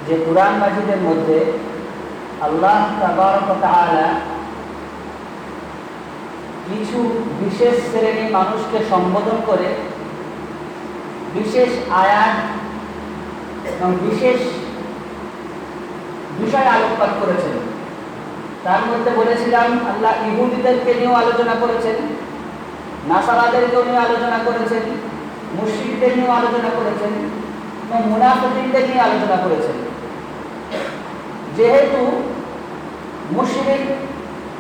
যে কুরআন মাজিদের মধ্যে আল্লাহ তাবারক ওয়া তাআলা কিছু বিশেষ শ্রেণীর মানুষকে সম্বোধন করে বিশেষ আয়াত এবং বিশেষ বিষয় আলোকপাত করেছেন। তার মধ্যে বলেছিলাম আল্লাহ ইহুদিদেরকে নিয়েও আলোচনা করেছেন, নাসারাদেরকেও নিয়ে আলোচনা করেছেন, মুশরিকদের নিয়েও আলোচনা করেছেন এবং মুনাফিকদের নিয়ে আলোচনা করেছেন। যেহেতু মুশরিক,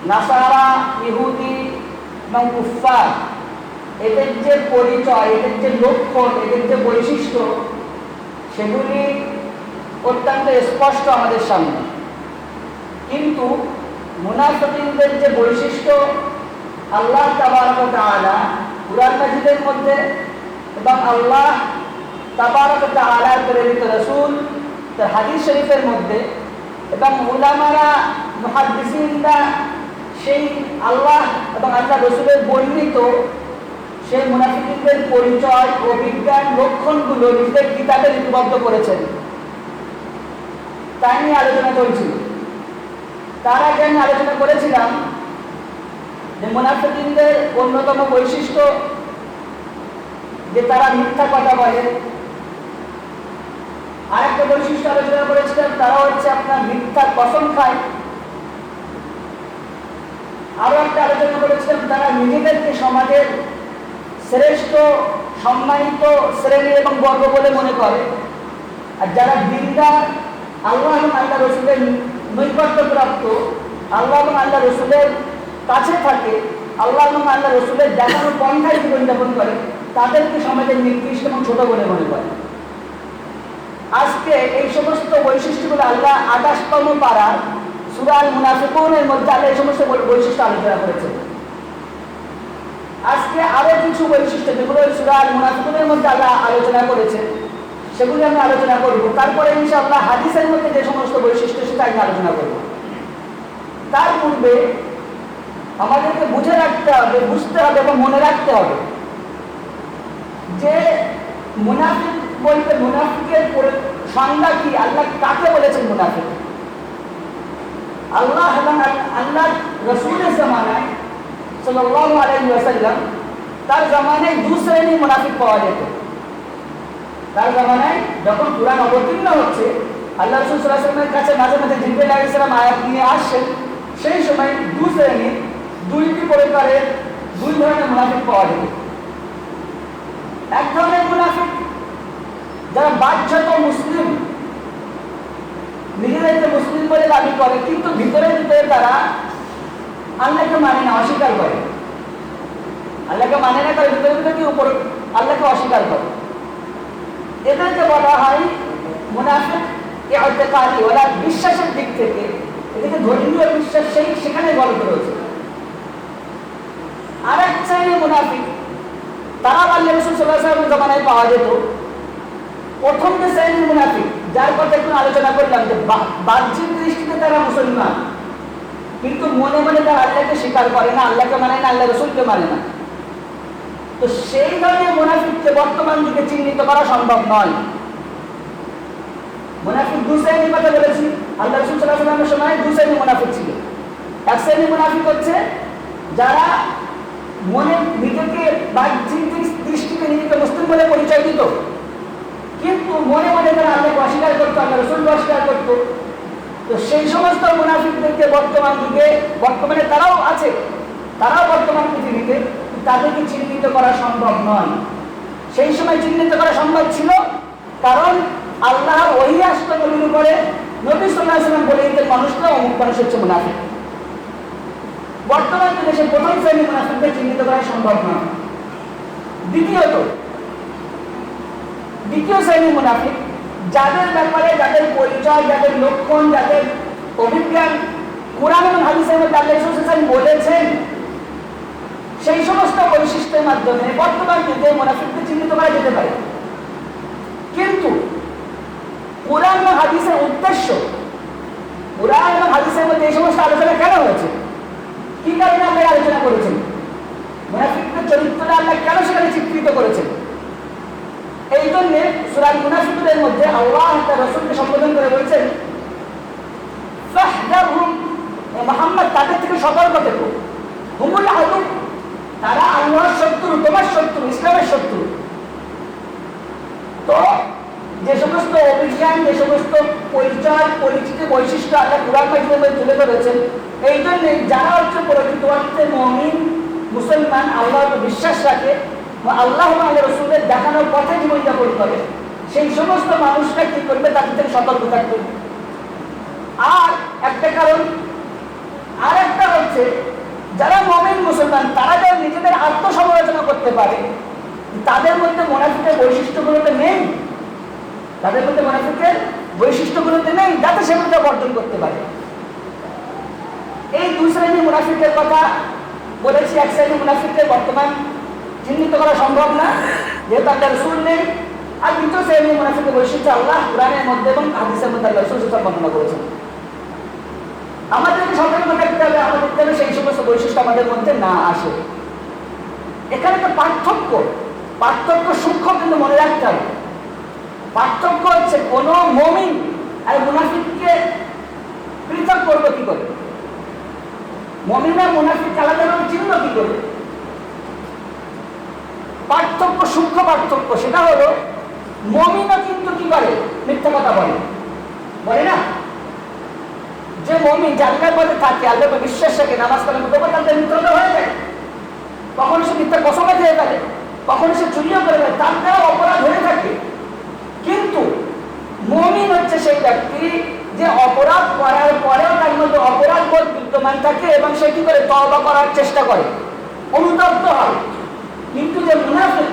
নাসারা, ইহুদি এবং কুফফার এদের যে পরিচয়, এদের যে লক্ষণ, এদের যে বৈশিষ্ট্য, সেগুলি অত্যন্ত স্পষ্ট আমাদের সামনে। কিন্তু মুনাফিকদের যে বৈশিষ্ট্য আল্লাহ তাবারক ওয়া তাআলা কুরআন মাজিদের মধ্যে এবং আল্লাহ তাবারক ওয়া তাআলার প্রেরিত রাসূল তার হাদিস শরীফের মধ্যে এবং উলামারা মুহাদ্দিসিনরা সেই আল্লাহ এবং আল্লাহ রাসূলের বর্ণিত সেই মুনাফিকদের পরিচয় ও বিজ্ঞান লক্ষণগুলো নিজেদের কিতাবে লিপিবদ্ধ করেছেন, তাই নিয়ে আলোচনা চলছিল। তার আগে আমি আলোচনা করেছিলাম যে মুনাফিকদের অন্যতম বৈশিষ্ট্য যে তারা মিথ্যা কথা বলে। আরেকটা বৈশিষ্ট্য আলোচনা করেছিলাম, তারা হচ্ছে আপনার মিথ্যা কসম খায়। আরো একটা আলোচনা করেছিলাম, তারা নিজেদেরকে সমাজের শ্রেষ্ঠ সম্মানিত শ্রেণী এবং বর্গ বলে মনে করে। আর যারা দিনদার, আল্লাহ এবং আল্লাহ রসুলের নৈকট্যপ্রাপ্ত, আল্লাহ এবং আল্লাহ রসুলের কাছে থাকে, আল্লাহ এবং আল্লাহ রসুলের দেখানো পন্থায় জীবনযাপন করে, তাদেরকে সমাজের নিকৃষ্ট এবং ছোট বলে মনে করে। আজকে এই সমস্ত বৈশিষ্ট্যগুলো আল্লাহ 28তম পারার সূরা আল মুনাফিকুনের মধ্যে আল্লাহ এই সমস্ত বৈশিষ্ট্য আলোচনা করেছেন। আজকে আরো কিছু বৈশিষ্ট্য যেগুলো সূরা আল মুনাফিকুনের মধ্যে আল্লাহ আলোচনা করেছেন সেগুলি আমি আলোচনা করব। তারপরে ইনশাআল্লাহ হাদিসের মধ্যে যে সমস্ত বৈশিষ্ট্য সেটা আমি আলোচনা করব। তার পূর্বে আমাদেরকে বুঝে রাখতে হবে, বুঝতে হবে এবং মনে রাখতে হবে যে মুনাফিক বলতে মুনাফিকের সংজ্ঞা কি, আল্লাহ কাকে বলেছেন মুনাফিক। আল্লাহ এবং আল্লাহ রসুলের জামানায় সাল্লাল্লাহু আলাইহি ওয়াসাল্লাম তার জামানায় দু শ্রেণীর মুনাফিক পাওয়া যেত। তার জামানায় যখন কুরআন অবতীর্ণ হচ্ছে, আল্লাহ রাসূল সাল্লাল্লাহু আলাইহি ওয়াসাল্লামের কাছে মাঝে মাঝে জিবরাইল আলাইহিস সালাম আয়াত নিয়ে আসছেন, সেই সময় দু শ্রেণীর, দুইটি প্রকারের, দুই ধরনের মুনাফিক পাওয়া যেত। এক ধরনের মুনাফিক যারা বাহ্যত মুসলিম, নিজেদেরকে মুসলিম বলে দাবি করে, কিন্তু ভিতরে ভিতরে তারা আল্লাহকে মানে না, অস্বীকার করে। আল্লাহকে মানে না, তার ভিতরে ভিতরে কি উপর আল্লাহকে অস্বীকার করে। এদেরকে বলা হয় মুনাফিক ইতিকাদি, ওরা বিশ্বাসের দিক থেকে, এদিকে ধর্মীয় বিশ্বাস সেখানে গলত রয়েছে। আর এক শ্রেণীর মুনাফিক, তারা আল্লাহ রাসূল সাল্লাল্লাহু আলাইহি ওয়াসাল্লামের জামানায় পাওয়া যেত। প্রথম যে শ্রেণীর মুনাফিক যার কথা একটু আলোচনা করলাম, যে বাহ্যিক দৃষ্টিতে তারা মুসলমান, কিন্তু মনে মনে তারা আল্লাহকে স্বীকার করে না, আল্লাহকে মানে না, আল্লাহ রাসূলকে মানে না। তো সেই ধরনের মুনাফিককে বর্তমান যুগে চিহ্নিত করা সম্ভব নয়। মুনাফিক দু শ্রেণীর কথা বলেছি। আল্লাহ রাসূল সাল্লাল্লাহু আলাইহি ওয়াসাল্লামের সময় দু শ্রেণীর মুনাফিক ছিল। এক শ্রেণীর মুনাফিক হচ্ছে যারা মনে নিজেকে বাহ্যিক দৃষ্টিতে নিজেকে মুসলিম বলে পরিচয় দিত, কিন্তু মনে মনে তারা আল্লাহকে অস্বীকার করতো, আল্লাহ রাসূলকে অস্বীকার করতো। তো সেই সমস্ত মুনাফিকদেরকে বর্তমানে তারাও আছে, তারাও বর্তমান পৃথিবীতে, তাদেরকে চিহ্নিত করা সম্ভব নয়। সেই সময় চিহ্নিত করা সম্ভব ছিল, কারণ আল্লাহর ওহী আসতো নবীর উপরে, নবী সাল্লাল্লাহু আলাইহি ওয়াসাল্লাম বলে দিতেন মানুষরা অমুক মানুষ হচ্ছে মুনাফিক। বর্তমান যুগে সেই প্রথম শ্রেণীর মুনাফিকদের চিহ্নিত করা সম্ভব নয়। দ্বিতীয় শ্রেণীর মুনাফিক, যাদের ব্যাপারে, যাদের পরিচয়, যাদের লক্ষণ, যাদের অভিজ্ঞান কুরআন এবং হাদিসের মধ্যে আল্লাহ রাসূল সাল্লাল্লাহু আলাইহি ওয়াসাল্লাম বলেছেন, সেই সমস্ত বৈশিষ্ট্যের মাধ্যমে বর্তমান যুগে মুনাফিকদের চিহ্নিত করা যেতে পারে। কিন্তু কুরআন এবং হাদিসের উদ্দেশ্য, কুরআন এবং হাদিসের মধ্যে এই সমস্ত আলোচনা কেন হয়েছে, কি কারণে আমরা আলোচনা করেছেন, মুনাফিকদের চরিত্রটা আল্লাহ কেন সেখানে চিত্রিত করেছেন, এই জন্যে সূরা মুনাফিকুনের মধ্যে আল্লাহ তার রাসূলকে সম্বোধন করে বলছেন, ফাহদারহুম, মুহাম্মদ তাদের থেকে সতর্ক থেকো, হুমুল আদু, তারা আল্লাহর শত্রু, তোমার শত্রু, ইসলামের শত্রু। তো যে সমস্ত অভিজ্ঞান, যে সমস্ত পরিচয়, পরিচিতি, বৈশিষ্ট্য আল্লাহ কুরআন মাজিদের মধ্যে তুলে ধরেছেন, এই জন্যে যারা হচ্ছে প্রকৃত অর্থে মুমিন, মুসলমান, আল্লাহকে বিশ্বাস রাখে, আল্লাহ এবং আল্লাহ রাসূলের দেখানো পথে জীবনযাপন করে, সেই সমস্ত মানুষরা কি করবে, তাদের থেকে সতর্ক থাকবে। আর একটা কারণ, আর একটা হচ্ছে যারা মুমিন মুসলমান, তারা যারা নিজেদের আত্মসমালোচনা করতে পারে, তাদের মধ্যে মুনাফিকের বৈশিষ্ট্যগুলোতে নেই, তাদের মধ্যে মুনাফিকের বৈশিষ্ট্যগুলোতে নেই, যাতে সেগুলো বর্জন করতে পারে। এই দুই শ্রেণীর মুনাফিকের কথা বলেছি। এক শ্রেণীর মুনাফিককে বর্তমান চিহ্নিত করা সম্ভব না, যেহেতু আল্লাহ রাসূল নেই। আর দ্বিতীয় শ্রেণীর মুনাফিকের বৈশিষ্ট্য আল্লাহ কুরআনের মধ্যে এবং হাদিসের মধ্যে আল্লাহ রাসূল বর্ণনা করেছেন। আমাদেরকে সতর্ক থাকতে হবে, আমাদের যেন সেই সমস্ত বৈশিষ্ট্য আমাদের মধ্যে না আসে। এখানে একটা পার্থক্য সূক্ষ্ম কিন্তু মনে রাখতে হবে। পার্থক্য হচ্ছে কোন মুমিন আর মুনাফিককে পৃথক করবো কি করে, মুমিন আর মুনাফিক আলাদা করে চিনব কি করে? পার্থক্য, সূক্ষ্ম পার্থক্য, সেটা হলো মুমিনও কিন্তু কি করে, মিথ্যা কথা বলে না। যে মুমিন আল্লাহর পথে থাকে, আল্লাহকে বিশ্বাস রাখে, নামাজ কালাম তখন তাদের মিত্রতা হয়ে যায়। কখনো সে মিথ্যা কসমে খেয়ে ফেলে, কখনো সে চুরিও করে ফেলে, তার দ্বারা অপরাধ হয়ে থাকে। কিন্তু মুমিন হচ্ছে সেই ব্যক্তি যে অপরাধ করার পরেও তার মধ্যে অপরাধ বোধ বিদ্যমান থাকে এবং সে কি করে, তওবা করার চেষ্টা করে, অনুতপ্ত হয়। কিন্তু যে মুনাফিক,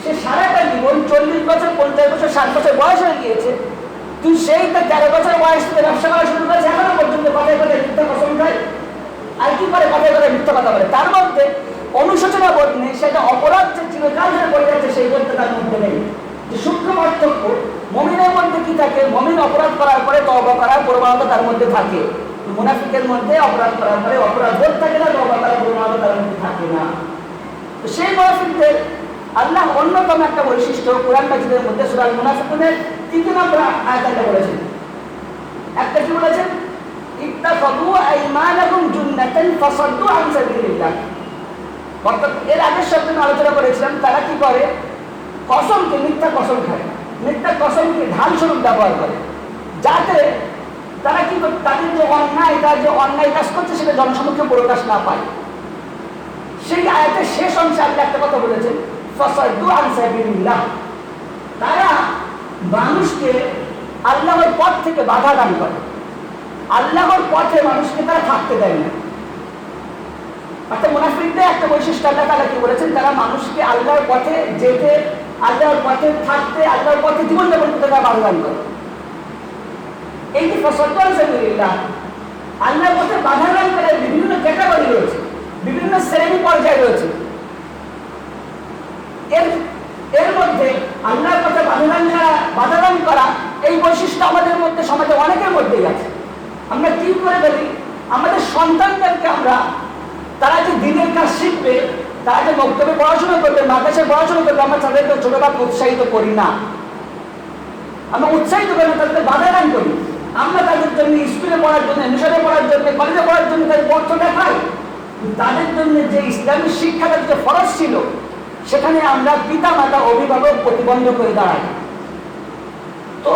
সে সারাটা জীবন 40 বছর, 50 বছর, 60 বছর বয়স হয়ে গিয়েছে, তুই সেই 13 বছর বয়স থেকে ব্যবসা করা শুরু করেছে, এখনো পর্যন্ত কথায় কথায় মিথ্যা কসম খায়, আর কি করে কথায় কথায় মিথ্যা কথা বলে। তার মধ্যে অনুশোচনা বোধ নেই, সেটা অপরাধ যে চিরকাল ধরে পড়ে যাচ্ছে সেই বোধটা তার মধ্যে নেই। যে সূক্ষ্ম পার্থক্য, মুমিনের মধ্যে কি থাকে, মুমিন অপরাধ করার পরে তওবা করার প্রবণতা তার মধ্যে থাকে, মুনাফিকের মধ্যে অপরাধ করার পরে অপরাধ বোধ থাকে না, তওবা করার প্রবণতা তার মধ্যে থাকে না। তো সেই মুনাফিকদের আল্লাহ অন্যতম একটা বৈশিষ্ট্য কুরআন মাজিদের মধ্যে সূরা মুনাফিকুনের 3 নম্বর আয়াতে বলেছেন। একটা কি বলেছেন, ইত্তাখাযু আইমানাকুম জুন্নাতান ফাসাদ্দু আন সাবিলিল্লাহ। অর্থাৎ এর আগের সপ্তাহে আলোচনা করেছিলাম, তারা কি করে, কসমকে, মিথ্যা কসম খায়, মিথ্যা কসমকে ঢাল স্বরূপ ব্যবহার করে, যাতে তারা কি করে, তাদের যে অন্যায়, তার যে অন্যায় কাজ করছে সেটা জনসমক্ষে প্রকাশ না পায়। সেই আয়াতের শেষ অংশে আল্লাহ একটা কথা বলেছেন, ফাসাদ্দু আন সাবিলিল্লাহ। তারা মানুষকে আল্লাহর পথ থেকে বাধা দান করে, আল্লাহর পথে মানুষকে তারা থাকতে দেয় না। অর্থাৎ মুনাফিকদের একটা বৈশিষ্ট্য আল্লাহ তাআলা কি বলেছেন, তারা মানুষকে আল্লাহর পথে যেতে, আল্লাহর পথে থাকতে, আল্লাহর পথে জীবনযাপন করতে তারা বাধা দান করে। এই যে ফাসাদ্দু আন সাবিলিল্লাহ, আল্লাহর পথে বাধা দান করে বিভিন্ন ক্যাটাগরি রয়েছে, বিভিন্ন শ্রেণী পর্যায় রয়েছে। এর মধ্যে আল্লাহর পথে বাধা দান করা, এই বৈশিষ্ট্য আমাদের মধ্যে, সমাজে অনেকের মধ্যেই আছে। আমরা কি করে বলি, আমাদের সন্তানদেরকে আমরা, তারা যে দিনের কাজ শিখবে, তারা যে মক্তবে পড়াশোনা করবে, মাদ্রাসায় পড়াশোনা করবে, আমরা তাদেরকে ছোটখাটো উৎসাহিত করি না, আমরা উৎসাহিত করি না, তাদেরকে বাধা দান করি। আমরা তাদের জন্য স্কুলে পড়ার জন্য, মিশনে পড়ার জন্য, কলেজে পড়ার জন্য তাদের অর্থ দেখাই। তাদের জন্য যে ইসলামী শিক্ষাটা যে ফরজ ছিল, সেখানে আমরা পিতা মাতা, অভিভাবক প্রতিবন্ধক হয়ে দাঁড়াই। তো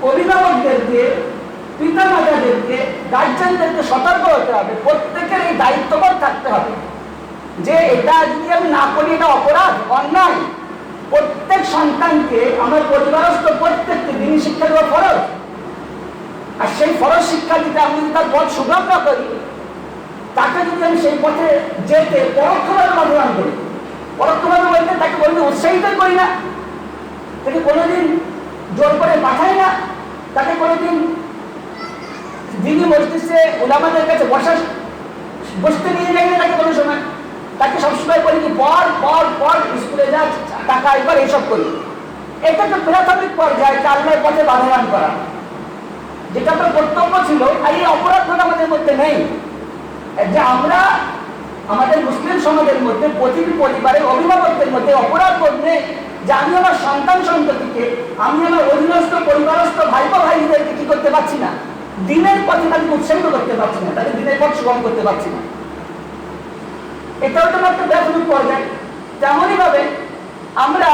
অভিভাবকদেরকে, পিতা মাতাদেরকে, গার্জিয়ানদেরকে সতর্ক হতে হবে, প্রত্যেকের এই দায়িত্ববোধ থাকতে হবে যে এটা যদি আমি না করি এটা অপরাধ, অন্যায়। প্রত্যেক সন্তানকে, আমার পরিবারস্থ প্রত্যেককে দিনী শিক্ষা দেওয়া ফরজ। আর সেই ফরজ শিক্ষা দিতে আমি যদি তার পথ সুগম না করি, তাকে যদি আমি সেই পথে যেতে পরোক্ষভাবে বাধা করি, পরোক্ষভাবে বলতে তাকে বলতে উৎসাহিতই করি না, তাকে কোনোদিন জোর করে পাঠাই না, তাকে কোনোদিন দিনী মজলিসে উলামাদের কাছে বসতে নিয়ে যাই না, তাকে কোনো সময়, তাকে সবসময় বলি কি পর পর পর স্কুলে যা, টাকা একবার এইসব করি। এটা তো প্রাথমিক পর্যায়ে আল্লাহর পথে বাধা দান করা, যেটা আপনার কর্তব্য ছিল। আর এই অপরাধটা আমাদের মধ্যে নেই যে আমরা, আমাদের মুসলিম সমাজের মধ্যে প্রতিটি পরিবারের অভিভাবকদের মধ্যে অপরাধ বোধ নেই যে আমি আমার সন্তান সন্ততিকে, আমি আমার অধীনস্থ পরিবারস্থ ভাইদেরকে কি করতে পারছি না, দিনের পথে তাদেরকে উৎসাহিত করতে পারছি না, তাদের দিনের পথ সুগম করতে পারছি না। এটাও তো মাত্র প্রাথমিক পর্যায়ে। তেমনই ভাবে আমরা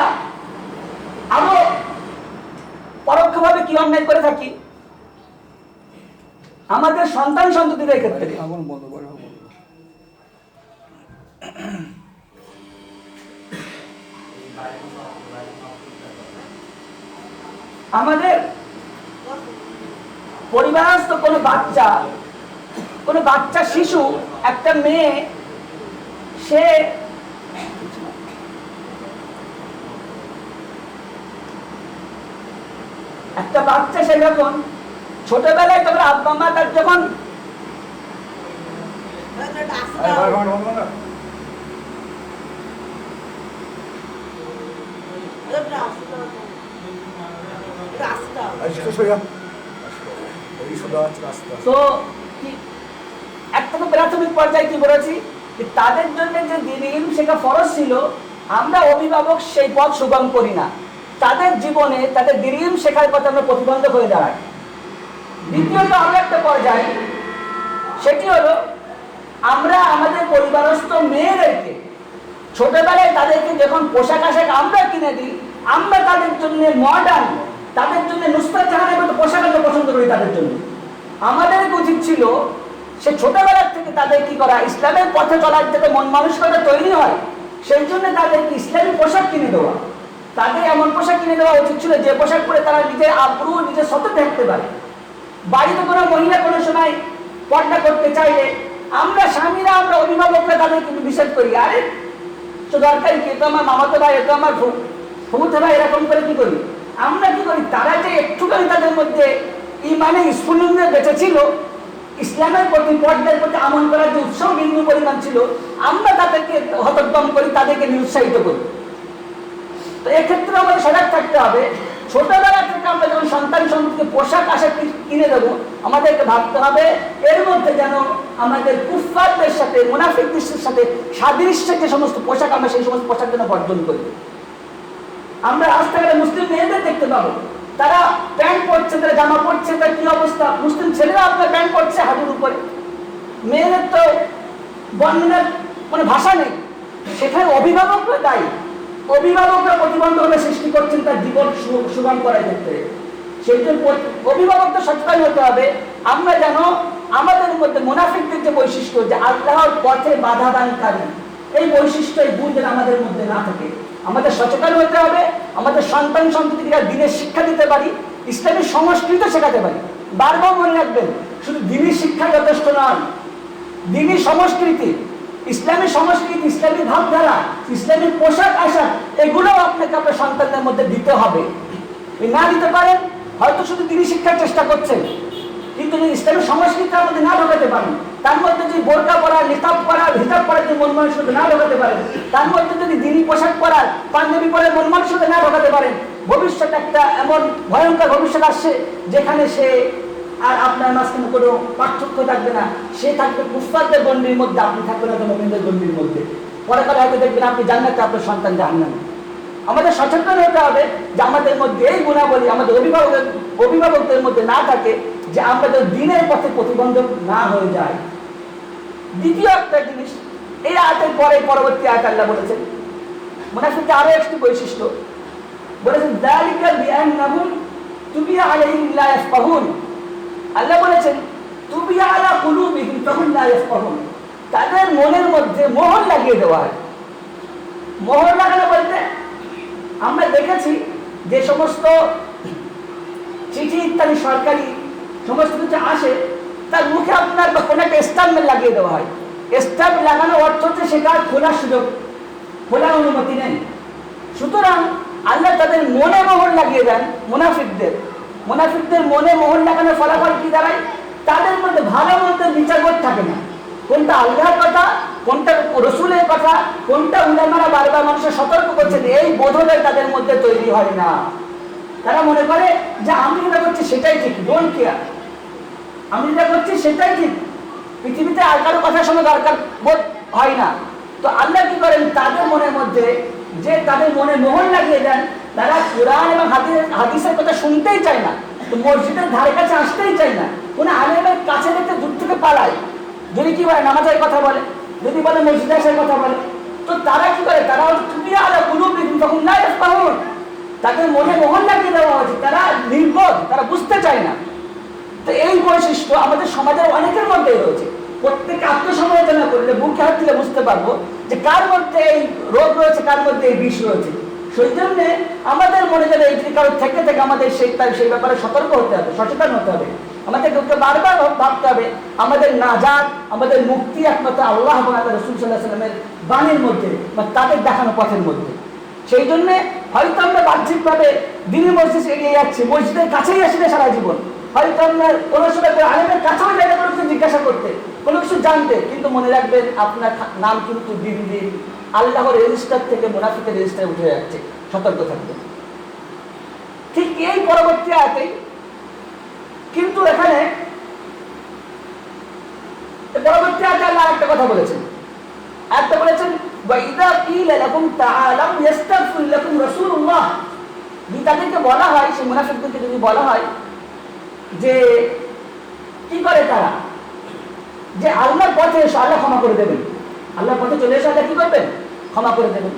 আরো পরোক্ষভাবে কি অন্যায় করে থাকি আমাদের সন্তান সন্ততিদের ক্ষেত্রে। আমাদের পরিবারস্থ কোনো বাচ্চা শিশু, একটা মেয়ে, সে একটা বাচ্চা, সে যখন ছোটবেলায় তখন আব্বা মা তার যখন তো একটা তো প্রাথমিক পর্যায়ে কি বলেছি, তাদের জন্য যে দ্বীনি ইলম শেখা ফরজ ছিল, আমরা অভিভাবক সেই পথ সুগম করি না, তাদের জীবনে তাদের দ্বীনি ইলম শেখার পথে আমরা প্রতিবন্ধক হয়ে দাঁড়াই। দ্বিতীয়ত আরো একটা পর্যায়, সেটি হলো আমরা আমাদের পরিবারস্থ মেয়েদেরকে ছোটবেলায় তাদেরকে যখন পোশাক আশাক আমরা কিনে দিই, আমরা তাদের জন্য মডার্ন, তাদের জন্য নুসরাত জাহানের মতো পোশাক আমরা পছন্দ করি তাদের জন্য। আমাদের উচিত ছিল সে ছোটবেলার থেকে তাদের কি করা, ইসলামের পথে চলার যাতে মন মানসিকতা তৈরি হয়, সেই জন্য তাদেরকে ইসলামী পোশাক কিনে দেওয়া, তাদের এমন পোশাক কিনে দেওয়া উচিত ছিল যে পোশাক পরে তারা নিজের আব্রু, নিজের সত্য থাকতে পারে। বাড়িতে কোনো মহিলা কোনো সময় পর্দা করতে চাইলে আমরা স্বামীরা, আমরা অভিভাবকরা তাদেরকে নিষেধ করি, আরে তো দরকার কি, তো আমার মামাতো ভাই, এতো আমার ফুফুতো ভাই, এরকম করে কি করি। আমরা কি করি, তারা যে একটুখানি তাদের মধ্যে ইমানে স্ফুলিঙ্গে বেঁচে ছিল, ইসলামের প্রতি, পর্দার প্রতি আমল করার যে উৎসাহ বিন্দু পরিমাণ ছিল, আমরা তাদেরকে হতোদ্যম করি, তাদেরকে নিরুৎসাহিত করি। তো এক্ষেত্রে আমাদের সজাগ থাকতে হবে। ছোটবেলা থেকে আমরা যখন সন্তান সন্ততিকে পোশাক আশাক কিনে দেবো, আমাদেরকে ভাবতে হবে এর মধ্যে যেন আমাদের কুফফারদের সাথে, মুনাফিকদের সাথে সাদৃশ্যের যে সমস্ত পোশাক, আমরা সেই সমস্ত পোশাক যেন বর্জন করি। আমরা রাস্তাঘাটে মুসলিম মেয়েদের দেখতে পাবো, তারা প্যান্ট পরছে, তারা জামা পরছে, তার কি অবস্থা। মুসলিম ছেলেরা আপনার প্যান্ট পরছে হাঁটুর উপরে, মেয়েদের তো বর্ণনার কোনো ভাষা নেই। সেখানে অভিভাবকরা দায়ী, অভিভাবকরা প্রতিবন্ধকতা সৃষ্টি করছেন তার জীবন সুগম করার ক্ষেত্রে। সেই জন্য অভিভাবকদের সচেতন হতে হবে, আমরা যেন আমাদের মধ্যে মুনাফিকদের যে বৈশিষ্ট্য, যে আল্লাহর পথে বাধা দানকারী, এই বৈশিষ্ট্য, এই গুণ যেন আমাদের মধ্যে না থাকে। আমাদের সচেতন হতে হবে, আমাদের সন্তান সন্ততিকে দিনের শিক্ষা দিতে পারি, ইসলামী সংস্কৃতি শেখাতে পারি। বারবার মনে রাখবেন, শুধু দিনী শিক্ষা যথেষ্ট নয়, দিনী সংস্কৃতি, ইসলামী সংস্কৃতি, ইসলামী ভাবধারা, ইসলামী পোশাক আশাক, এগুলো আপনাকে আপনার সন্তানদের মধ্যে দিতে হবে। না দিতে পারেন, হয়তো শুধু দিনী শিক্ষার চেষ্টা করছেন, কিন্তু যদি ইসলামী সংস্কৃতির মধ্যে না ঢোকাতে পারেন, তার মধ্যে যদি বোরকা পরা, নিকাব পরা, হিজাব পরা যদি মন মানসিকতা না ঢোকাতে পারেন, তার মধ্যে যদি দিনী পোশাক পরার, পাঞ্জাবি পরার মন মানসিকতা না ঢোকাতে পারেন, ভবিষ্যতে একটা এমন ভয়ঙ্কর ভবিষ্যৎ আসছে যেখানে সে আর আপনার মাঝখানে কোনো পার্থক্য থাকবে না। সে থাকবে কুফফারদের গণ্ডির মধ্যে, আপনি থাকবেন হয়তো মুমিনদের গণ্ডির মধ্যে। পরকালে হয়তো দেখবেন আপনি জান্নাতে, আপনার সন্তান জাহান্নামে। আমাদের সচেতন হতে হবে যে আমাদের মধ্যে এই গুণাবলী আমাদের অভিভাবকদের মধ্যে না থাকে, যে আমাদের দিনের পথে প্রতিবন্ধক না হয়ে যায়। দ্বিতীয় একটা জিনিস, এই আয়াতের পরে পরবর্তী আয়াত আল্লাহ বলেছেন মুনাফিকদের আরো একটি বৈশিষ্ট্য বলেছেন, যালিকা বিআন্নাহুম তুবিয়া আলাইহিম লা ইয়াফকাহুন। আল্লাহ বলেছেন তুবিয়া আলা কুলুবিহিম ফাহুম লা ইয়াফকাহুন, তাদের মনের মধ্যে মোহর লাগিয়ে দেওয়া হয়। মোহর লাগানো বলতে আমরা দেখেছি যে সমস্ত চিঠি ইত্যাদি সরকারি সমস্ত কিছু আসে, তার মুখে আপনার কোনো একটা স্ট্যাম্প লাগিয়ে দেওয়া হয়। স্ট্যাম্প লাগানো অর্থ হচ্ছে সেটা খোলার সুযোগ, খোলার অনুমতি নেই। সুতরাং আল্লাহ তাদের মনে মোহর লাগিয়ে দেন। মুনাফিকদের মনে মোহর লাগানোর ফলাফল কি দাঁড়ায়, তাদের মধ্যে ভালো মন্দের বিচারবোধ থাকে না। কোনটা আল্লাহর কথা, কোনটা রসুলের কথা, কোনটা উলামারা বারবার মানুষের সতর্ক করছেন, এই বোধোদয় তাদের মধ্যে তৈরি হয় না। তারা মনে করে যে আমি যেটা করছি সেটাই ঠিক, ডোন্ট কেয়ার, আমি যেটা করছি সেটাই ঠিক, পৃথিবীতে আর কারো কথার সঙ্গে দরকার বোধ হয় না। তো আল্লাহ কি করেন, তাদের মনের মধ্যে যে তাদের মনে মোহর লাগিয়ে দেন, তারা কোরআন এবং হাদিসের কথা শুনতেই চায় না, তো মসজিদের ধারে কাছে আসতেই চায় না, কোনো আলেমের কাছে দেখতে দূর থেকে পালায়। যদি কি বলে নামাজের কথা বলে, যদি বলে মসজিদে আসার কথা বলে, তো তারা কি করে, তারা তুমি আলা কুলুবিহিম ফাহুম লা ইয়াফকাহুন, তাদের মনে মোহর লাগিয়ে দেওয়া হয়েছে, তারা নির্বোধ, তারা বুঝতে চায় না। তো এই বৈশিষ্ট্য আমাদের সমাজের অনেকের মধ্যেই রয়েছে। প্রত্যেকে আত্মসমালোচনা করলে বুকে হাত দিলে বুঝতে পারবো যে কার মধ্যে এই রোগ রয়েছে, কার মধ্যে এই বিষ রয়েছে। সেই জন্য আমাদের মনে যেন এই কারোর থেকে থেকে আমাদের সেই ব্যাপারে সতর্ক হতে হবে, সচেতন হতে হবে। আমাদেরকে বারবার ভাবতে হবে আমাদের নাজাত, আমাদের মুক্তি একমাত্র আল্লাহ এবং আল্লাহ রাসূল সাল্লাল্লাহু আলাইহি ওয়াসাল্লামের বাণীর মধ্যে বা তাদের দেখানো পথের মধ্যে। সেই জন্য হয়তো আমরা বাহ্যিকভাবে দিনী মসজিদ এগিয়ে যাচ্ছি, মসজিদের কাছেই আসি না সারা জীবন, হয়তো আমরা কোনো সময় আলেমের কাছেও যাই না কোনো কিছু জিজ্ঞাসা করতে, কোনো কিছু জানতে, কিন্তু মনে রাখবেন আপনার নাম কিন্তু দিন দিন আল্লাহর রেজিস্টার থেকে মুনাফিকের রেজিস্টারে উঠে যাচ্ছে। সতর্ক থাকবেন। ঠিক এই পরবর্তী আয়াতেই কিন্তু এখানে পরবর্তী আয়াতে আল্লাহ একটা কথা বলেছেন, আয়াতটা বলেছেন ওয়াইদা কিলা লাকুম তাআলাউ ইস্তাগফির লাকুম রাসূলুল্লাহ। তাদেরকে বলা হয়, সেই মুনাফিকদেরকে যদি বলা হয় যে কি করে তারা, যে আল্লাহর পথে এসে আল্লাহ ক্ষমা করে দেবেন, আল্লাহর পথে চলে এসে আল্লাহ কি করবেন, ক্ষমা করে দেবেন।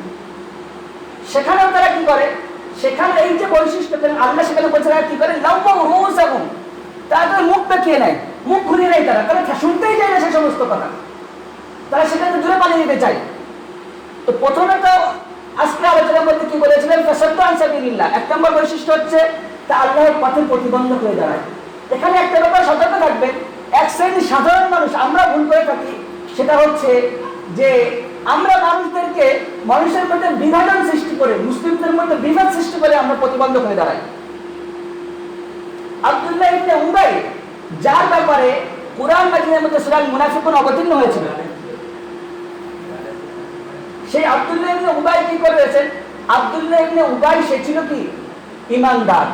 সেখানেও তারা কি করে, সেখানে এই যে বৈশিষ্ট্য আল্লাহ সেখানে বলছে কি করে, লাউমাউ রুউসাহুম, তাদের মুখ দেখিয়ে নেয়, মুখ ঘুরিয়ে নেয়, তারা শুনতেই চায় না সেই সমস্ত কথা, তারা সেখানে দূরে পালিয়ে যেতে চায়। তো প্রথমে তো আজকে আলোচনার মধ্যে কি বলেছিলেন, ফাসাদ্দু আন সাবিলিল্লাহ, এক নম্বর বৈশিষ্ট্য হচ্ছে তা আল্লাহর পথে প্রতিবন্ধক হয়ে দাঁড়ায়। এখানে একটা ব্যাপার সতর্ক থাকবেন, এক শ্রেণীর সাধারণ মানুষ আমরা ভুল করে থাকি, সেটা হচ্ছে যে আমরা মানুষের মধ্যে বিভাজন সৃষ্টি করে, মুসলিমদের মধ্যে বিভাদ সৃষ্টি করে আমরা প্রতিবন্ধক হয়ে দাঁড়াই। আব্দুল্লাহ ইবনে উবাই, যার ব্যাপারে কুরআন মাজিদের মধ্যে সূরা মুনাফিকুন অবতীর্ণ হয়েছিল, সেই আব্দুল্লাহ ইবনে উবাই কি করেছেন, আব্দুল্লাহ ইবনে উবাই সে ছিল কি ঈমানদার,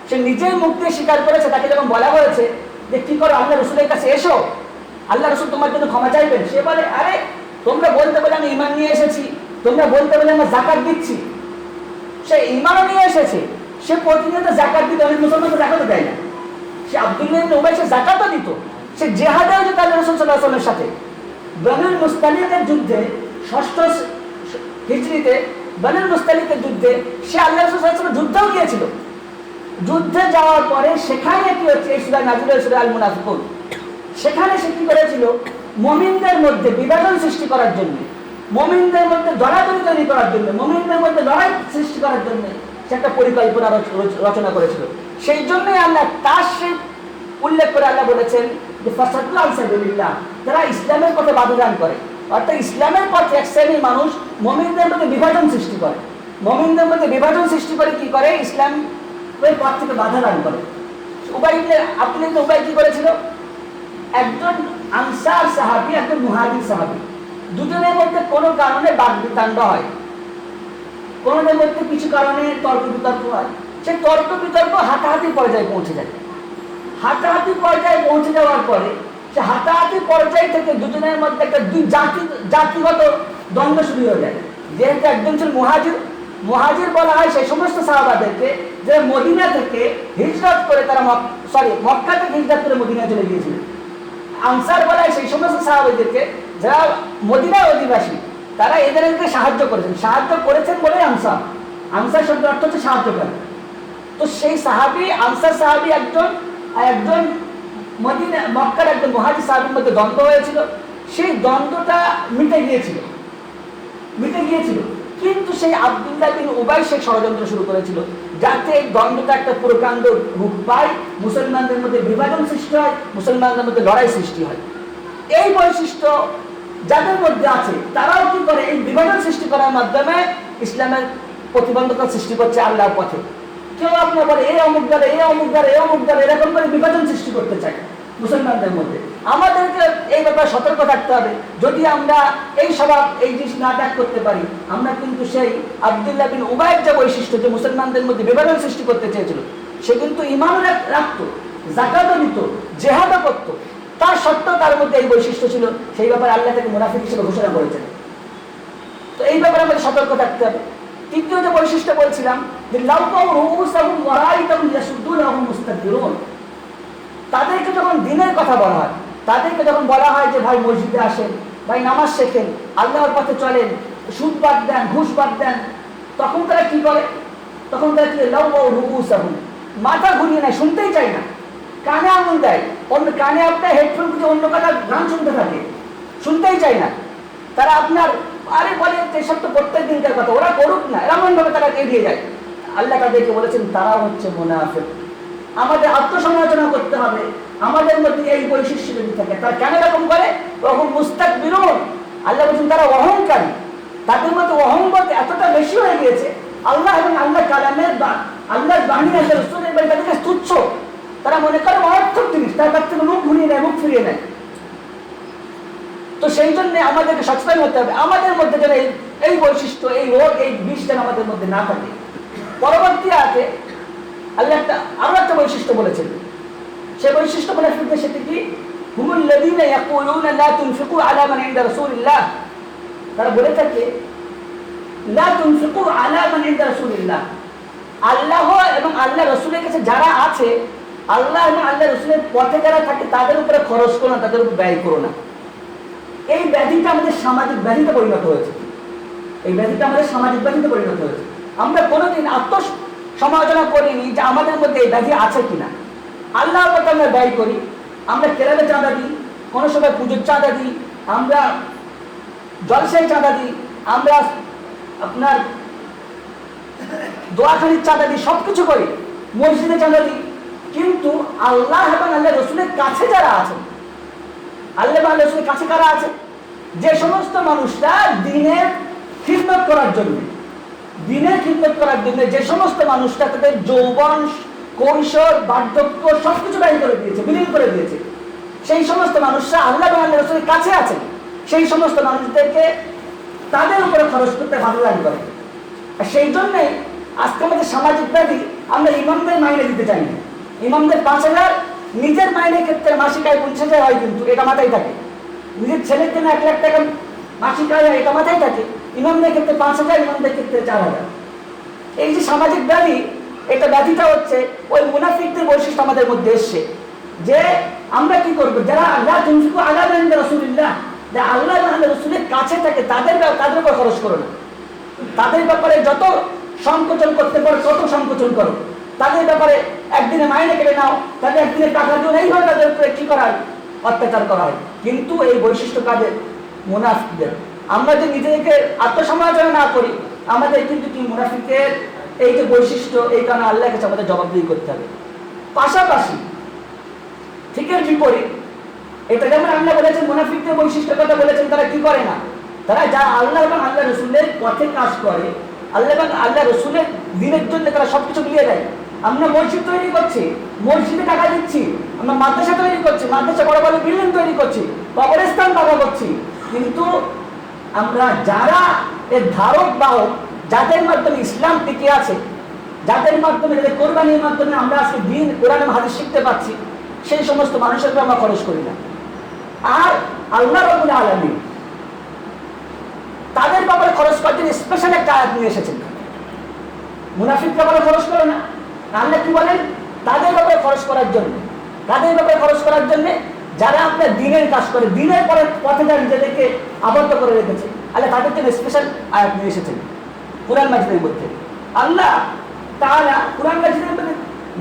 সে নিজেই মুখ দিয়ে স্বীকার করেছে। তাকে যখন বলা হয়েছে যে কি করো, আল্লাহ রাসূলের কাছে এসো, আল্লাহ রাসূল তোমার জন্য ক্ষমা চাইবেন, সে বলে আরে তোমরা বলতে বলে আমি ঈমান নিয়ে এসেছি, তোমরা বলতে বলে আমরা যাকাত দিচ্ছি। সে ঈমানও নিয়ে এসেছে, সে প্রতিনিয়ত যাকাত দিত, অনেক মুসলমানকে যাকাতও দেয় না। সে আব্দুল্লাহ ইবনে উবাই সে যাকাতও দিত, সে জিহাদেও যেত আল্লাহ রাসূল সাল্লাল্লাহু আলাইহি ওয়াসাল্লামের সাথে। বনুল মুস্তালিকের যুদ্ধে 6ষ্ঠ হিজরিতে বনুল মুস্তালিকের যুদ্ধে সে আল্লাহ রাসূল সাল্লাল্লাহু আলাইহি ওয়াসাল্লাম যুদ্ধেও গিয়েছিল। যুদ্ধে যাওয়ার পরে সেখানে কি হচ্ছে, এই সূরা নাযিল হয়েছে সূরা আল মুনাফিকুন, সেখানে সে কি করেছিল, মুমিনদের মধ্যে বিভাজন সৃষ্টি করার জন্য, মুমিনদের মধ্যে দলাদলি তৈরি করার জন্য, মুমিনদের মধ্যে লড়াই সৃষ্টি করার জন্য সে একটা পরিকল্পনা রচনা করেছিল। সেই জন্যই আল্লাহ তার সে উল্লেখ করে আল্লাহ বলেছেন যে ফাসাদু আন সাবিলিল্লাহ, তারা ইসলামের পথে বাধা দান করে, অর্থাৎ ইসলামের পথে এক শ্রেণীর মানুষ মুমিনদের মধ্যে বিভাজন সৃষ্টি করে, মুমিনদের মধ্যে বিভাজন সৃষ্টি করে কি করে, ইসলামের পথ থেকে বাধা দান করে। আব্দুল্লাহ ইবনে উবাই কি করেছিল, একজন আনসার সাহাবী, একজন মুহাজির সাহাবী, দুজনের মধ্যে কোনো কারণে বাকবিতণ্ডা হয়, কোনোদের মধ্যে কিছু কারণে তর্ক বিতর্ক হয়, সে তর্ক বিতর্ক হাতাহাতি পর্যায়ে পৌঁছে যায়। হাতাহাতি পর্যায়ে পৌঁছে যাওয়ার পরে সে হাতাহাতি পর্যায় থেকে দুজনের মধ্যে একটা জাতিগত দ্বন্দ্ব শুরু হয়ে যায়। যেহেতু একজন ছিল মুহাজির বলা হয় সেই সমস্ত সাহাবাদেরকে যে মদিনা থেকে হিজরত করে তারা মক্কা থেকে হিজরত করে মদিনা চলে গিয়েছিলেন। আনসার বলা হয় সেই সমস্ত সাহাবাদেরকে যারা মদিনার অধিবাসী, তারা এদেরকে সাহায্য করেছেন বলে আনসার শব্দের অর্থ হচ্ছে সাহায্যকারী। তো সেই আনসার সাহাবী একজন মক্কার একজন মুহাজির সাহাবীর মধ্যে দ্বন্দ্ব হয়েছিল, সেই দ্বন্দ্বটা মিটে গিয়েছিল, কিন্তু সেই আব্দুল্লাহ বিন উবাই সে ষড়যন্ত্র শুরু করেছিল যাতে এই দ্বন্দ্বটা একটা প্রকাণ্ড রূপ পায়, মুসলমানদের মধ্যে বিভাজন সৃষ্টি হয়, মুসলমানদের মধ্যে লড়াই সৃষ্টি হয়। এই বৈশিষ্ট্য যাদের মধ্যে আছে তারাও কি করে, এই বিভাজন সৃষ্টি করার মাধ্যমে ইসলামের প্রতিবন্ধকতা সৃষ্টি করছে আল্লাহর পথে। কেউ আপনার বলে এই অমুক দল এরকম করে বিভাজন সৃষ্টি করতে চায় মুসলমানদের মধ্যে। আমাদেরকে এই ব্যাপারে সতর্ক থাকতে হবে। যদি আমরা এই স্বভাব, এই জিনিস না ত্যাগ করতে পারি, আমরা কিন্তু সেই আব্দুল্লাহ বিন উবাইয়ের যে বৈশিষ্ট্য, যে মুসলমানদের মধ্যে বিভাজন সৃষ্টি করতে চেয়েছিল, সে কিন্তু ঈমানও রাখতো, যাকাতও দিত, জিহাদও করতো, তার সত্ত্বেও তার মধ্যে এই বৈশিষ্ট্য ছিল। সেই ব্যাপারে আল্লাহ তাকে মুনাফিক হিসেবে ঘোষণা করেছেন। তো এই ব্যাপারে আমাদের সতর্ক থাকতে হবে। তৃতীয় যে বৈশিষ্ট্য বলছিলাম যে লাউকাউ রুউসাহুম ওয়ারাইতাহুম ইয়াসুদ্দুনাহুম মুস্তাকবিরুন, তাদেরকে যখন দিনের কথা বলা হয়, তাদেরকে যখন বলা হয় যে ভাই মসজিদে আসেন, ভাই নামাজ শেখেন, আল্লাহর পথে চলেন, সুদ বাদ দেন, ঘুষ বাদ দেন, তখন তারা কি করে? তখন তারা কি লাউকাউ রুউসাহুম, মাথা ঘুরিয়ে নেয়, শুনতেই চায় না, কানে আঙুল দেয়, অন্য কানে আপনার হেডফোন দিয়ে অন্য কথা গান শুনতে থাকে, শুনতেই চায় না। তারা আপনার আরে বলে এসব তো প্রত্যেক দিনকার কথা, ওরা করুক না, এমন ভাবে তারা এগিয়ে যায়। আল্লাহ তাদেরকে বলেছেন তারা হচ্ছে মুনাফিক। আমাদের আত্মসমালোচনা করতে হবে, আমাদের মধ্যে এই বৈশিষ্ট্য যদি থাকে। তারা কেন এরকম করে? ওরকম মুস্তাকবিরুন, আল্লাহ বলছেন তারা অহংকারী, তাদের মধ্যে অহংবোধ এতটা বেশি হয়ে গিয়েছে, আল্লাহ এবং আল্লাহ কালামের আল্লাহর বাণী আল্লাহ রাসূলের বাণী তাদেরকে তুচ্ছ, তারা মনে করে অনর্থক জিনিস, তার কাছ থেকে মুখ ঘুরিয়ে নেয়, মুখ ফিরিয়ে নেয়। তো সেই জন্য আমাদেরকে সচেতন হতে হবে, আমাদের মধ্যে যেন এই বৈশিষ্ট্য, এই রোগ, এই বিষ যেন আমাদের মধ্যে না থাকে। পরবর্তী আয়াতে আল্লাহ আরো একটা বৈশিষ্ট্য বলেছেন, সেই বৈশিষ্ট্য বলে ফিরতে সেটি কি? হুমুল লাযীনা ইয়াকুলুনা লা তুনফিকু আলা মান ইনদা রাসূলিল্লাহ, তারা বলে থাকে লা তুনফিকু আলা মান ইনদা রাসূলিল্লাহ, আল্লাহ এবং আল্লাহ রাসূলের কাছে যারা আছে, আল্লাহ এবং আল্লাহ রাসূলের পথে যারা থাকে তাদের উপরে খরচ করো না, তাদের উপর ব্যয় করো না। এই ব্যাধিটা আমাদের সামাজিক ব্যাধিতে পরিণত হয়েছে, এই ব্যাধিটা আমাদের সামাজিক ব্যাধিতে পরিণত হয়েছে। আমরা কোনোদিন আত্মসমালোচনা করিনি যে আমাদের মধ্যে এই ব্যাধি আছে কিনা। আল্লাহর পথে আমরা ব্যয় করি, আমরা কেরালে চাঁদা দিই, কোনো সময় পুজোর চাঁদা দিই, আমরা জলসায় চাঁদা দিই, আমরা আপনার দোয়াখানির চাঁদা দিই, সবকিছু করি, মসজিদে চাঁদা দিই। কিন্তু আল্লাহ এবং আল্লাহ রসুলের কাছে যারা আছেন, আল্লাহ এবং আল্লাহ রসুলের কাছে কারা আছে? যে সমস্ত মানুষরা দিনের খিদমত করার জন্য, দিনের খিদমত করার জন্য যে সমস্ত মানুষরা তাদের যৌবন, কৈশোর, বার্ধক্য সবকিছু ব্যয় করে দিয়েছে, বিলীন করে দিয়েছে, সেই সমস্ত মানুষরা আল্লাহ এবং আল্লাহ রসুলের কাছে আছেন, সেই সমস্ত মানুষদেরকে তাদের উপরে খরচ করতে ভালো লাগবে। আর সেই জন্যই আজকে আমাদের সামাজিক ব্যাধি, আমরা ইমামদের মাইনে দিতে চাই না। ইমামদের 5,000, নিজের মাইনের ক্ষেত্রে মাসিক আয় 50,000 হয়, কিন্তু এটা মাথায় থাকে। নিজের ছেলের জন্য 1 লাখ টাকা মাসিক আয়, এটা মাথায় থাকে। ইমামদের ক্ষেত্রে 5,000, ইমামদের ক্ষেত্রে 4,000। এই যে সামাজিক ব্যাধি, এটা ব্যাধিটা হচ্ছে ওই মুনাফিকদের বৈশিষ্ট্য আমাদের মধ্যে এসছে, যে আমরা কি করবো, যারা আল্লাহ তুনফিকু আলা মান ইনদা রাসূলিল্লাহ, যে আল্লাহ এবং আল্লাহ রাসূলের কাছে থাকে, তাদের উপর খরচ করো না, তাদের ব্যাপারে যত সংকোচন করতে পারো তত সংকোচন করো, তাদের ব্যাপারে একদিনে মাইনে কেটে নাও, তাদের একদিনে টাকা দিও, এইভাবে তাদের উপরে কি করা হয়? অত্যাচার করা হয়। কিন্তু এই বৈশিষ্ট্য কাদের? মুনাফিকদের। আমরা যে নিজেদেরকে আত্মসমালোচনা না করি, আমাদের কিন্তু কি মুনাফিকের এই যে বৈশিষ্ট্য, এই কারণে আল্লাহর কাছে আমাদের জবাবদিহি করতে হবে। পাশাপাশি ঠিকের বিপরীত, এটা যেমন আল্লাহ বলেছেন মুনাফিকদের বৈশিষ্ট্যের কথা বলেছেন, তারা কি করে না? তারা যা আল্লাহ এবং আল্লাহ রসুলের পথে কাজ করে, আল্লাহ এবং আল্লাহ রসুলের দিনের জন্য তারা সবকিছু মিলিয়ে দেয়। আমরা মসজিদ তৈরি করছি, মসজিদে টাকা দিচ্ছি, আমরা মাদ্রাসা তৈরি করছি, মাদ্রাসা বড় বড় বিল্ডিং তৈরি করছি, কবরস্থান বাধা করছি, কিন্তু আমরা যারা এর ধারক বাহক, যাদের মাধ্যমে ইসলাম টিকে আছে, যাদের মাধ্যমে, যাদের কোরবানির মাধ্যমে আমরা আজকে দিন কোরআন হাদিস শিখতে পাচ্ছি, সেই সমস্ত মানুষের উপর আমরা খরচ করি না। আর আল্লাহ রাব্বুল আলামিন তাদের ব্যাপারে খরচ করার জন্য স্পেশাল একটা আয়াত নিয়ে এসেছেন। মুনাফিকদের ব্যাপারে খরচ করে না, আল্লাহ কি বলেন? তাদের ব্যাপারে খরচ করার জন্য, তাদের ব্যাপারে খরচ করার জন্য যারা আপনার দিনের কাজ করে, দিনের পথে যারা নিজেদেরকে আবদ্ধ করে রেখেছে, আল্লাহ তাদের জন্য স্পেশাল আয়াত নিয়ে এসেছেন কুরআন মাজিদের মধ্যে। আল্লাহ তাআলা কুরআন মাজিদের মধ্যে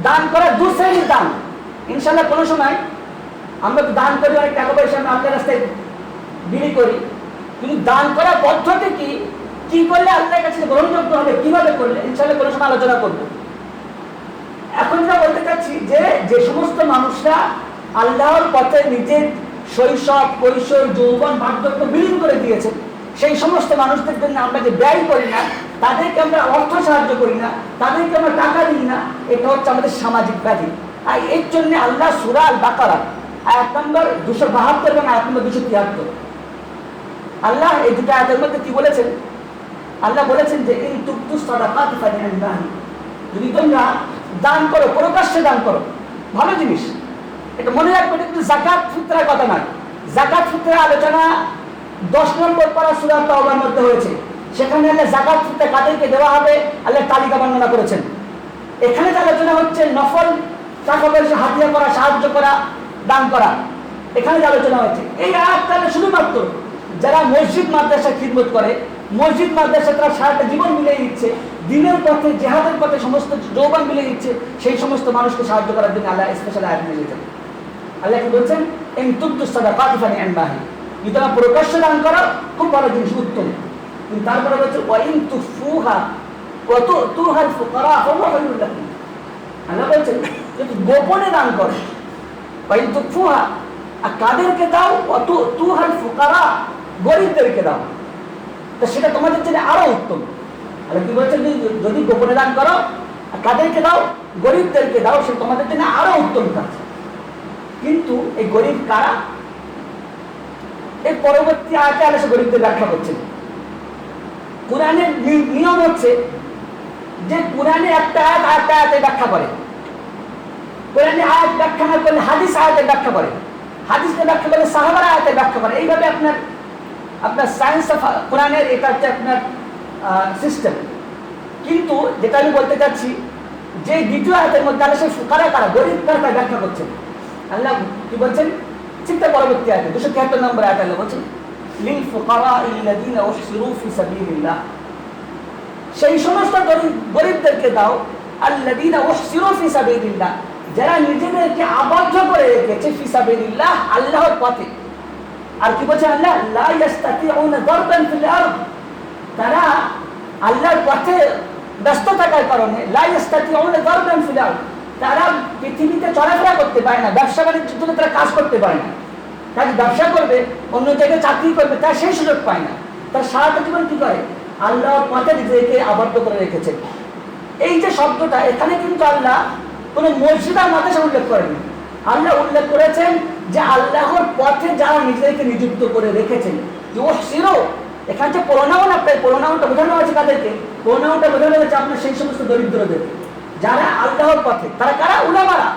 দান করার 2 শ্রেণীর দান। ইনশাআল্লাহ কোনো সময় আমরা তো দান করি, অনেক টাকা পয়সা আমরা আল্লাহর রাস্তায় বিলি করি, কিন্তু দান করার পদ্ধতি কি করলে আল্লাহর কাছে গ্রহণযোগ্য হবে, কিভাবে করলে ইনশাআল্লাহ কোনো সময় আলোচনা করব। এখন যা বলতে চাচ্ছি, যে সমস্ত মানুষরা আল্লাহর পথে নিজের শৈশব, কৈশোর, যৌবন, বার্ধক্য বিলীন করে দিয়েছে, সেই সমস্ত মানুষদের জন্য আমরা যে ব্যয় করি না, তাদেরকে আমরা অর্থ সাহায্য করি না, তাদেরকে আমরা টাকা দিই না, এটা হচ্ছে আমাদের সামাজিক ব্যাধি। আর এর জন্য আল্লাহ সূরা আল বাকারা আয়াত নম্বর 272 এবং আয়াত নম্বর 273, আল্লাহ এই দুটো আয়াতের মধ্যে কি বলেছেন? আল্লাহ বলেছেন যে ইন তুবতু সাদাকাতি ফালিল্লাহি, যদি তোমরা দান করো, প্রকাশ্যে দান করো, ভালো জিনিস, এটা মনে রাখবে। এটা কিন্তু যাকাত ফিতরার কথা নয়। যাকাত ফিতরার আলোচনা 10 নম্বর পারা সূরা তাওবার মধ্যে হয়েছে, সেখানে আল্লাহ যাকাত কাদেরকে দেওয়া হবে আল্লাহ তালিকা বর্ণনা করেছেন। এখানে যে আলোচনা হচ্ছে নফল টাকা পয়সা হাতিয়া করা, সাহায্য করা, দান করা, এখানে যে আলোচনা হচ্ছে এই আয়াতটা শুধুমাত্র যারা মসজিদ মাদ্রাসা খিদমত করে, মসজিদ মাদ্রাসা তারা সারাটা জীবন মিলিয়ে দিচ্ছে, দিনের পথে জেহাদের পথে সমস্ত যৌবন মিলিয়ে দিচ্ছে, সেই সমস্ত মানুষকে সাহায্য করার জন্য আল্লাহ স্পেশাল আয়াত নিয়ে যেতেন। আল্লাহ কি বলছেন, ইন তুবদু সাদাকাতি ফানি'মাহি, যদি তোমরা প্রকাশ্য দান করো খুব ভালো জিনিস, উত্তম। কিন্তু তারপরে বলছে ওয়া ইন তুফুহা ওয়া তু'তুহাল ফুকারা ফাহুয়া খায়রুল লাকুম। আল্লাহ বলছেন যদি গোপনে দান করো, ওয়া ইন তুফুহা, আর কাদেরকে দাও, ওয়া তু'তুহাল ফুকারা, গরিবদেরকে দাও, তো সেটা তোমাদের জন্য আরো উত্তম। আল্লাহ কি বলছেন, যদি গোপনে দান করো আর কাদেরকে দাও, গরিবদেরকে দাও, সে তোমাদের জন্য আরো উত্তম কাজ। কিন্তু এই গরিব কারা, এর পরবর্তী আয়াতে আল্লাহ সে গরিবদের ব্যাখ্যা করছেন। কুরআনের নিয়ম হচ্ছে যে কুরআনে একটা আয়াত আরেকটা আয়াতে ব্যাখ্যা করে, কুরআনে আয়াত ব্যাখ্যা না করলে হাদিস আয়াতে ব্যাখ্যা করে, হাদিসে ব্যাখ্যা করলে সাহাবারা আয়াতে ব্যাখ্যা করে। এইভাবে আপনার সায়েন্স অফ কোরআনের এটা হচ্ছে আপনার সিস্টেম। কিন্তু যেটা আমি বলতে চাচ্ছি যে দ্বিতীয় আয়াতের মধ্যে আল্লাহ সেই ফুকারা কারা, গরিব কারা তার ব্যাখ্যা করছেন। আল্লাহ কি বলছেন, চিন্তা পরবর্তী আয়াতে 273 নম্বর আয়াতে আল্লাহ বলছেন লিল ফুকারাইল্লাযীনা উহসিরু ফি সাবিলিল্লাহ, সেই সমস্ত গরিবদেরকে দাও, আল্লাযীনা উহসিরু ফি সাবিলিল্লাহ, যারা নিজেদেরকে আবদ্ধ করে রেখেছে ফি সাবিলিল্লাহ, আল্লাহর পথে। আর কি বলছে আল্লাহ, লা ইয়াস্তাতিউনা দারবান ফিল আরদ, তারা আল্লাহর পথে ব্যস্ত থাকার কারণে লা ইয়াস্তাতিউনা দারবান ফিল আরদ, তারা পৃথিবীতে চলাফেরা করতে পারে না, ব্যবসা বাণিজ্যের জন্য তারা কাজ করতে পারে না, তারা ব্যবসা করবে, অন্য জায়গায় চাকরি করবে, তারা সেই সুযোগ পায় না। তার সারাটা জীবন কি করে, আল্লাহর পথে নিজেকে আবদ্ধ করে রেখেছে। এই যে শব্দটা এখানে কিন্তু আল্লাহ কোনো মসজিদ আর মাদ্রাসা উল্লেখ করেনি, আল্লাহ উল্লেখ করেছেন যে আল্লাহর পথে যারা নিজেদেরকে নিযুক্ত করে রেখেছেন। এখানে যে প্রোনাউন, আপনার প্রোনাউনটা বোঝানো হয়েছে কাদেরকে, প্রোনাউনটা বোঝানো হয়েছে আপনার সেই সমস্ত দরিদ্রদের, যারা আল্লাহর পথে। তারা কারা, উলামারা,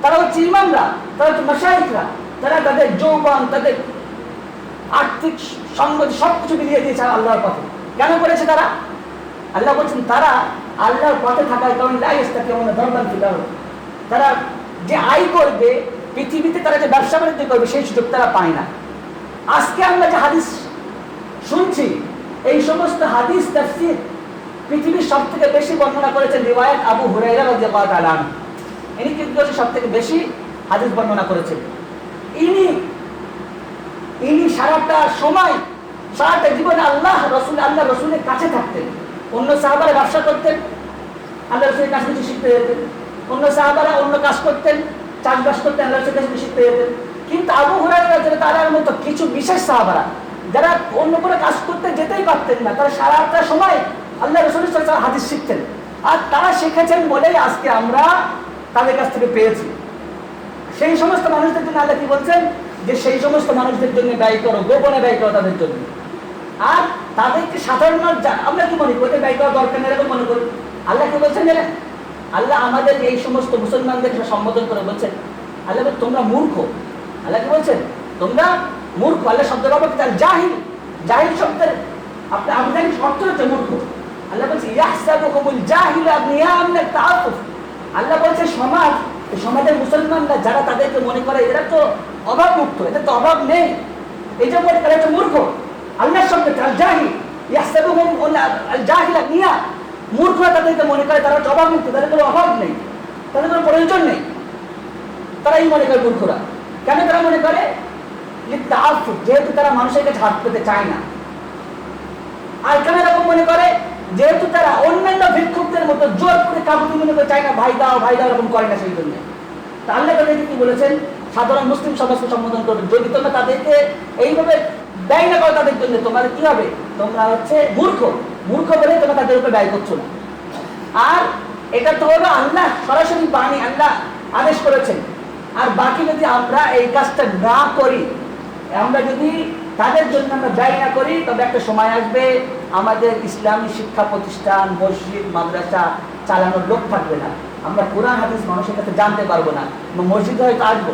তারা হচ্ছে ইমামরা, তারা হচ্ছে মাশায়েখরা, তারা তাদের যৌবন, তাদের আর্থিক সম্পত্তি সবকিছু বিলিয়ে দিয়েছে আল্লাহর পথে। কেন করেছে তারা? আল্লাহ বলছেন তারা আল্লাহর পথে থাকার কারণে লা ইয়াস্তাতিউনা দারবান ফিল আরদ, তারা যে আয় করবে পৃথিবীতে, তারা যে ব্যবসা বাণিজ্য করবে সেই সুযোগ তারা পায় না। আজকে আমরা যে হাদিস শুনছি, এই সমস্ত হাদিস তাফসীর পৃথিবীর সব থেকে বেশি বর্ণনা করেছেন রিওয়ায়াত আবু হুরায়রা রাদিয়াল্লাহু তাআলা আনহু। ইনি কিন্তু সব থেকে বেশি হাদিস বর্ণনা করেছেন। ইনি সারাটা সময়, সারাটা জীবনে আল্লাহ রসুলের কাছে থাকতেন। অন্য সাহাবারা ব্যবসা করতেন, আল্লাহ রসুলের কাছে কিছু শিখতে যেতেন। অন্য সাহাবারা অন্য কাজ করতেন, চাষবাস করতেন, আল্লাহ রসুলের কাছে শিখতে যেতেন। কিন্তু আবু হুরায়রা তার মতো কিছু বিশেষ সাহাবারা যারা অন্য কোনো কাজ করতে যেতেই পারতেন না, তারা সারাটা সময় আল্লাহ রসুলের হাদিস শিখতেন। আর তারা শিখেছেন বলেই আজকে আমরা তাদের কাছ থেকে পেয়েছি। সেই সমস্ত মানুষদের জন্য আল্লাহ কি বলছেন, যে সেই সমস্ত মানুষদের জন্য ব্যয় করো, গোপনে ব্যয় করো তাদের জন্য। আর তাদেরকে সাধারণ আমরা কি মনে করি ব্যয় করা দরকার নেই এরকম মনে করি। আল্লাহ কি বলছেন জানেন, আল্লাহ আমাদের এই সমস্ত মুসলমানদের সম্বোধন করে বলছেন, আল্লাহ তোমরা মূর্খ। আল্লাহ কি বলছেন, তোমরা মূর্খ। আল্লাহ শব্দ ব্যবহার করছেন জাহিল, জাহিল শব্দের আপনার আবিধানিক অর্থ হচ্ছে মূর্খ। আল্লাহ বলছে ইয়াহসাবুহুমুল জাহিলু আগনিয়া'আ মিনাত তাআফফুফ। আল্লাহ বলছে সমাজের মুসলমানরা যারা তাদেরকে মনে করে এরা তো অভাব মুক্ত, এদের তো অভাব নেই, এই যে মনে করে এটা মূর্খ। আল্লাহর শব্দ জাহিল, ইয়াহসাবুহুমুল জাহিলু আগনিয়া, মূর্খরা তাদেরকে মনে করে তারা অভাব মুক্ত, তাদের কোনো অভাব নেই, তাদের কোনো প্রয়োজন নেই, তারা এই মনে করে মূর্খরা। কেন তারা মনে করে, যেহেতু তারা মানুষের কাছে হাত পেতে চায় না। আর কেন এরকম মনে করে, যেহেতু তারা অন্যান্য ভিক্ষুকদের মতো জোর করে কাবুলি মনে করে চায় না, ভাই দাও ভাই দাও এরকম করে না। সেই জন্য আল্লাহ তাদেরকে কি বলেছেন, সাধারণ মুসলিম সমাজকে সম্বোধন করবে, যদি তোমরা তাদেরকে এইভাবে ব্যয় না করো তাদের জন্য, তোমাদের কি হবে, তোমরা হচ্ছে মূর্খ। মূর্খ বলে তোমরা তাদের উপরে ব্যয় করছো না। আর এটা তো হলো আল্লাহ সরাসরি বাণী, আল্লাহ আদেশ করেছেন। আর বাকি যদি আমরা এই কাজটা না করি, আমরা যদি তাদের জন্য আমরা ব্যয় না করি, তবে একটা সময় আসবে আমাদের ইসলামী শিক্ষা প্রতিষ্ঠান, মসজিদ মাদ্রাসা চালানোর লোক থাকবে না, আমরা কোরআন হাদিস মানুষের কাছে জানতে পারবো না। মসজিদ হয়তো আসবো।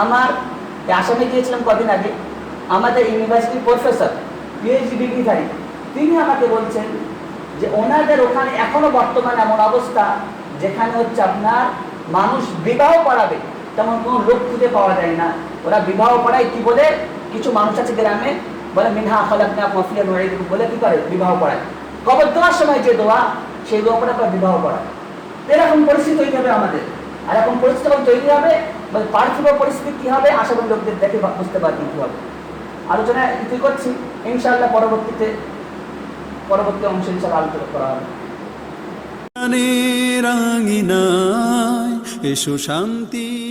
আমার আসামে গিয়েছিলাম কদিন আগে, আমাদের ইউনিভার্সিটির প্রফেসর, পিএইচডি ডিগ্রিধারী, তিনি আমাকে বলছেন যে ওনাদের ওখানে এখনো বর্তমানে এমন অবস্থা যেখানে হচ্ছে আপনার মানুষ বিবাহ করাবে তেমন কোনো লোক খুঁজে পাওয়া যায় না। ওরা বিবাহ করায় কি বলে, কিছু মানুষ আছে গ্রামে বলে মিনহা খালাকনা মাফিয়া নুইদুকুম বলে কি করে বিবাহ করায়, কবর দেওয়ার সময় যে দোয়া সেই দোয়া করে আপনার বিবাহ করায়। এরকম পরিস্থিতি তৈরি হবে আমাদের। আর এরকম পরিস্থিতি যখন তৈরি হবে, পার্থিব পরিস্থিতি কি হবে আশাবাদী লোকদের দেখে বুঝতে পারবেন কি হবে। আলোচনা কি করছি ইনশাআল্লাহ পরবর্তী অংশে ইনশাআল্লাহ আলোচনা করা হবে। রাঙিনায় এসো শান্তি।